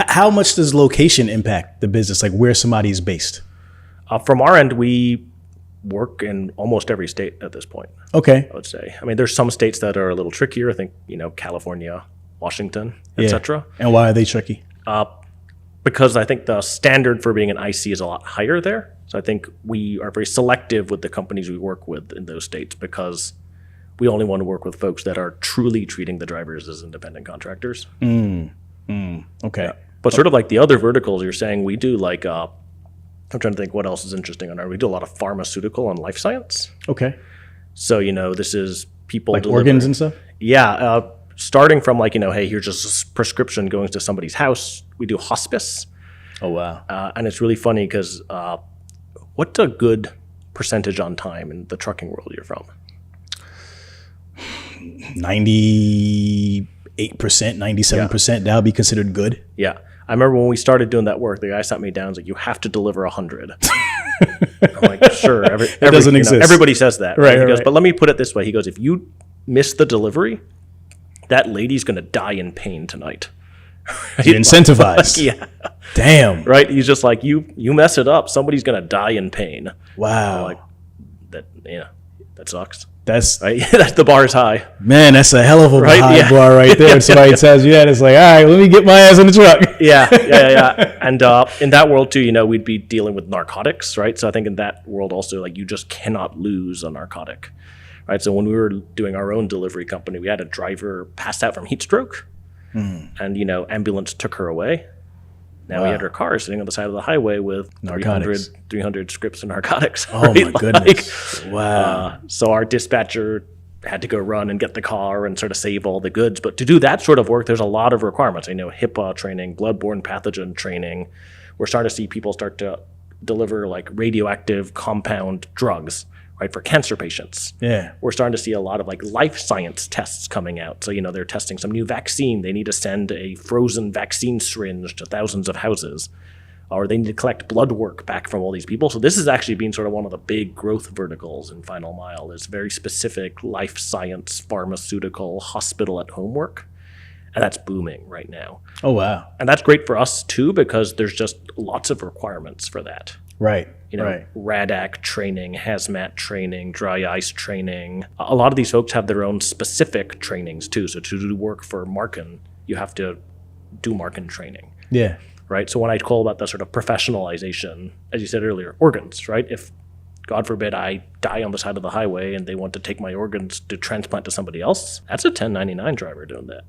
How much does location impact the business? Like where somebody is based? From our end, we work in almost every state at this point. Okay. I would say. I mean, there's some states that are a little trickier. I think, California, Washington, etc. And why are they tricky? Because I think the standard for being an IC is a lot higher there. So I think we are very selective with the companies we work with in those states because we only want to work with folks that are truly treating the drivers as independent contractors. Okay. Yeah. But sort of like the other verticals you're saying, we do like, I'm trying to think what else is interesting on our, we do a lot of pharmaceutical and life science. Okay. So, this is people Like organs and stuff? Yeah. Starting from like, hey, here's just a prescription going to somebody's house. We do hospice. Oh, wow. And it's really funny because what's a good percentage on time in the trucking world you're from? 98%, 97%, that would be considered good. Yeah. I remember when we started doing that work, the guy sat me down and was like, you have to deliver 100. I'm like, sure. It doesn't exist. Everybody says that. Right, He goes, right. but let me put it this way. He goes, if you miss the delivery, that lady's going to die in pain tonight. You're incentivized. Yeah. Damn. Right? He's just like, you mess it up, somebody's going to die in pain. Wow. Like, that sucks. That's Right? The bar is high. Man, that's a hell of a Right? high Yeah. bar right there. When somebody tells you that, it's like, all right, let me get my ass in the truck. Yeah. And in that world too, we'd be dealing with narcotics, right? So I think in that world also, like you just cannot lose a narcotic, right? So when we were doing our own delivery company, we had a driver pass out from heat stroke, and ambulance took her away. Now we had her car sitting on the side of the highway with Narcotics. 300 scripts of narcotics. Oh right? my goodness. Wow. So our dispatcher had to go run and get the car and sort of save all the goods. But to do that sort of work, there's a lot of requirements. HIPAA training, bloodborne pathogen training. We're starting to see people start to deliver like radioactive compound drugs, right, for cancer patients. Yeah. We're starting to see a lot of like life science tests coming out. So, they're testing some new vaccine. They need to send a frozen vaccine syringe to thousands of houses, or they need to collect blood work back from all these people. So this is actually being sort of one of the big growth verticals in Final Mile, is very specific life science, pharmaceutical, hospital at home work. And that's booming right now. Oh, wow. And that's great for us too, because there's just lots of requirements for that. Right. Right. RADAC training, hazmat training, dry ice training. A lot of these folks have their own specific trainings too. So to do work for Markin, you have to do Markin training. Yeah. Right. So when I call about the sort of professionalization, as you said earlier, organs, right? If God forbid I die on the side of the highway and they want to take my organs to transplant to somebody else, that's a 1099 driver doing that.